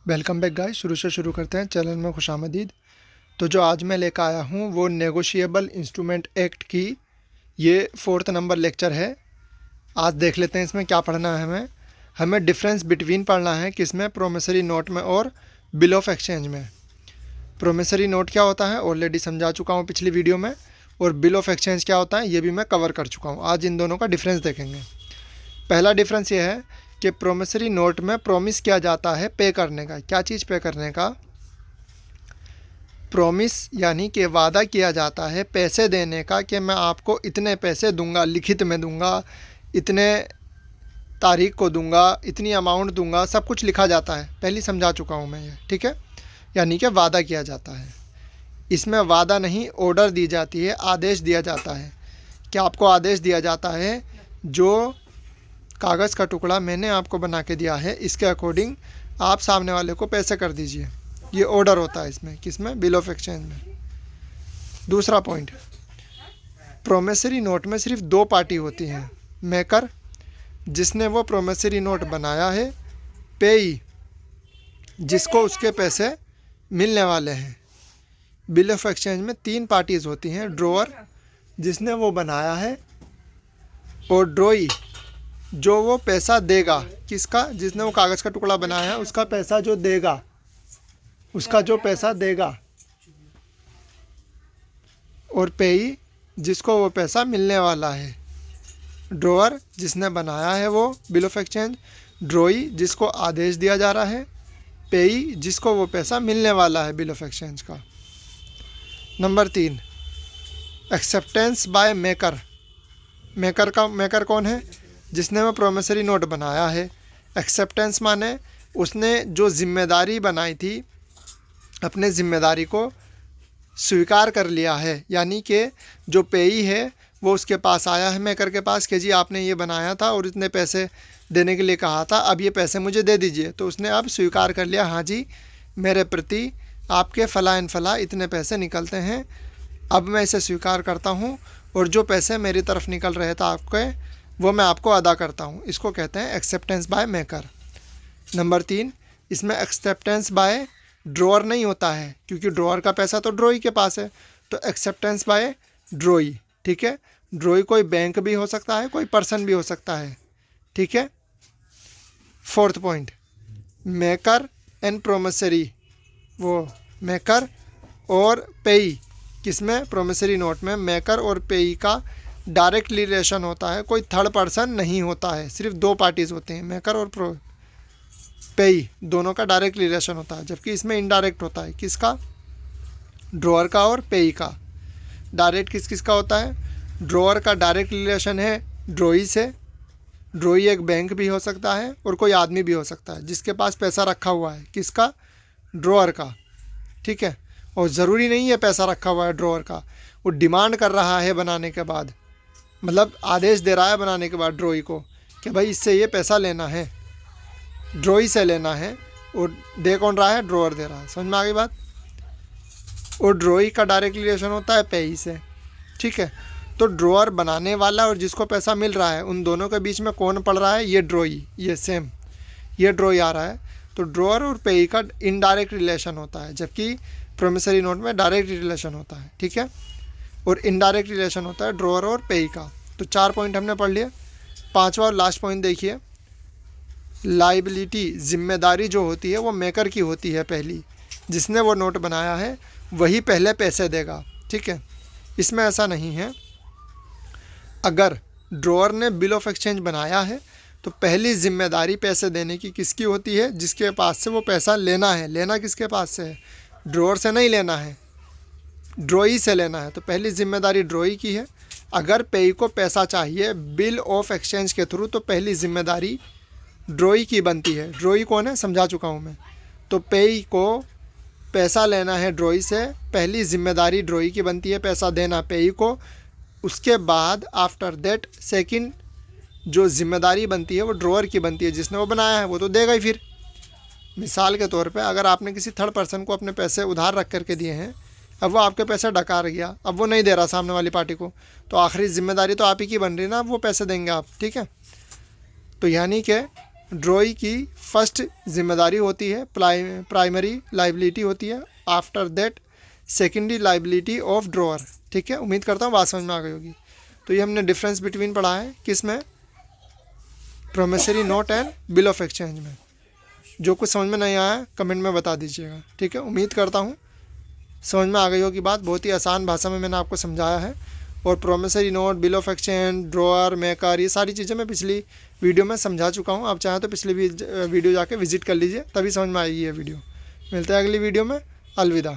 Welcome back guys. शुरू से शुरू करते हैं, चैनल में खुशामदीद। तो जो आज मैं लेकर आया हूँ वो नेगोशिएबल इंस्ट्रूमेंट एक्ट की ये 4th नंबर लेक्चर है। आज देख लेते हैं इसमें क्या पढ़ना है। हमें डिफरेंस बिटवीन पढ़ना है किसमें, प्रोमिसरी नोट में और बिल ऑफ एक्सचेंज में। प्रोमिसरी नोट क्या होता है ऑलरेडी समझा चुका हूँ पिछली वीडियो में, और बिल ऑफ एक्सचेंज क्या होता है ये भी मैं कवर कर चुका हूँ। आज इन दोनों का डिफरेंस देखेंगे। पहला डिफरेंस ये है कि प्रोमिसरी नोट में प्रॉमिस किया जाता है पे करने का। क्या चीज़ पे करने का? प्रॉमिस यानी कि वादा किया जाता है पैसे देने का, कि मैं आपको इतने पैसे दूंगा, लिखित में दूंगा, इतने तारीख को दूंगा, इतनी अमाउंट दूंगा, सब कुछ लिखा जाता है। पहले समझा चुका हूँ मैं ये, ठीक है। यानी कि वादा किया जाता है। इसमें वादा नहीं, ऑर्डर दी जाती है, आदेश दिया जाता है। क्या आपको आदेश दिया जाता है जो कागज़ का टुकड़ा मैंने आपको बना के दिया है इसके अकॉर्डिंग आप सामने वाले को पैसे कर दीजिए। ये ऑर्डर होता है इसमें, किसमें? बिल ऑफ एक्सचेंज में। दूसरा पॉइंट, प्रोमिसरी नोट में सिर्फ दो पार्टी होती हैं, मेकर जिसने वो प्रोमिसरी नोट बनाया है, पेई जिसको उसके पैसे मिलने वाले हैं। बिल ऑफ एक्सचेंज में तीन पार्टीज़ होती हैं, ड्रॉअर जिसने वो बनाया है, और ड्रॉई जो वो पैसा देगा। किसका? जिसने वो कागज़ का टुकड़ा बनाया है उसका पैसा जो देगा, उसका जो पैसा देगा। और पेई जिसको वो पैसा मिलने वाला है। ड्रॉअर जिसने बनाया है वो बिल ऑफ एक्सचेंज, ड्रॉई जिसको आदेश दिया जा रहा है, पेई जिसको वो पैसा मिलने वाला है बिल ऑफ एक्सचेंज का। Number 3, acceptance bye maker. Maker कौन है? जिसने वो प्रोमिसरी नोट बनाया है। एक्सेप्टेंस माने उसने जो जिम्मेदारी बनाई थी अपने ज़िम्मेदारी को स्वीकार कर लिया है। यानी कि जो पेई है वो उसके पास आया है मेकर के पास कि जी आपने ये बनाया था और इतने पैसे देने के लिए कहा था, अब ये पैसे मुझे दे दीजिए। तो उसने अब स्वीकार कर लिया, हाँ जी मेरे प्रति आपके फ़ला एन फ़ला इतने पैसे निकलते हैं, अब मैं इसे स्वीकार करता हूँ, और जो पैसे मेरी तरफ निकल रहे थे आपके वो मैं आपको अदा करता हूँ। इसको कहते हैं एक्सेप्टेंस बाय मेकर। नंबर 3, इसमें एक्सेप्टेंस बाय ड्रॉअर नहीं होता है, क्योंकि ड्रॉअर का पैसा तो ड्रॉई के पास है। तो एक्सेप्टेंस बाय ड्रॉई, ठीक है। ड्रॉई कोई बैंक भी हो सकता है, कोई पर्सन भी हो सकता है, ठीक है। 4th point, maker and promissory. वो मेकर और पेई किसमें? प्रोमिसरी नोट में मेकर और पेई का डायरेक्ट रिलेशन होता है, कोई थर्ड पर्सन नहीं होता है। सिर्फ दो पार्टीज़ होते हैं, मेकर और पेई, दोनों का डायरेक्ट रिलेशन होता है। जबकि इसमें इनडायरेक्ट होता है, किसका? ड्रॉअर का और पेई का। डायरेक्ट किसका होता है? ड्रॉअर का डायरेक्ट रिलेशन है ड्रॉई से। ड्रॉई एक बैंक भी हो सकता है और कोई आदमी भी हो सकता है जिसके पास पैसा रखा हुआ है। किसका? ड्रॉअर का, ठीक है। और ज़रूरी नहीं है पैसा रखा हुआ है ड्रॉअर का, वो डिमांड कर रहा है बनाने के बाद, मतलब आदेश दे रहा है बनाने के बाद ड्रॉई को कि भाई इससे ये पैसा लेना है, ड्रॉई से लेना है। और दे कौन रहा है? ड्रॉअर दे रहा है। समझ में आ गई बात? और ड्रॉई का डायरेक्ट रिलेशन होता है पेई से, ठीक है। तो ड्रॉअर बनाने वाला और जिसको पैसा मिल रहा है, उन दोनों के बीच में कौन पड़ रहा है? ये ड्रॉई, ये सेम ये ड्रॉई आ रहा है। तो ड्रॉअर और पेई का इनडायरेक्ट रिलेशन होता है, जबकि प्रोमिसरी नोट में डायरेक्ट रिलेशन होता है, ठीक है। और इनडायरेक्ट रिलेशन होता है ड्रॉअर और पेई का। तो 4 पॉइंट हमने पढ़ लिए। 5वां और लास्ट पॉइंट देखिए, लाइबिलिटी, जिम्मेदारी जो होती है वो मेकर की होती है पहली। जिसने वो नोट बनाया है वही पहले पैसे देगा, ठीक है। इसमें ऐसा नहीं है। अगर ड्रॉअर ने बिल ऑफ एक्सचेंज बनाया है तो पहली जिम्मेदारी पैसे देने की किसकी होती है? जिसके पास से वो पैसा लेना है। लेना किसके पास से है? ड्रॉअर से नहीं लेना है, ड्रॉई से लेना है। तो पहली जिम्मेदारी ड्रॉई की है। अगर पेई को पैसा चाहिए बिल ऑफ एक्सचेंज के थ्रू तो पहली जिम्मेदारी ड्रॉई की बनती है। ड्रॉई कौन है? समझा चुका हूँ मैं। तो पेई को पैसा लेना है ड्रॉई से, पहली जिम्मेदारी ड्रॉई की बनती है पैसा देना पेई को। उसके बाद आफ्टर दैट सेकंड जो जिम्मेदारी बनती है वो ड्रॉअर की बनती है। जिसने वो बनाया है वो तो देगा ही। फिर मिसाल के तौर पे अगर आपने किसी थर्ड पर्सन को अपने पैसे उधार रख करके दिए हैं, अब वो आपके पैसे डकार गया, अब वो नहीं दे रहा सामने वाली पार्टी को, तो आखिरी जिम्मेदारी तो आप ही की बन रही ना, अब वो पैसे देंगे आप, ठीक है। तो यानी कि ड्रॉई की फर्स्ट जिम्मेदारी होती है, प्राइमरी लाइबिलिटी होती है। After that secondary liability of drawer. ठीक है, उम्मीद करता हूँ बात समझ में आ गई होगी। तो ये हमने डिफरेंस बिटवीन पढ़ा है किस में, promissory note and bill of exchange में। जो कुछ समझ में नहीं आया कमेंट में बता दीजिएगा। ठीक है, उम्मीद करता हूँ समझ में आ गई होगी बात। बहुत ही आसान भाषा में मैंने आपको समझाया है। और promissory note, bill of exchange, drawer, maker, ये सारी चीज़ें मैं पिछली वीडियो में समझा चुका हूँ। आप चाहें तो पिछली वीडियो जाके विजिट कर लीजिए, तभी समझ में आएगी ये वीडियो। मिलते हैं अगली वीडियो में। अलविदा।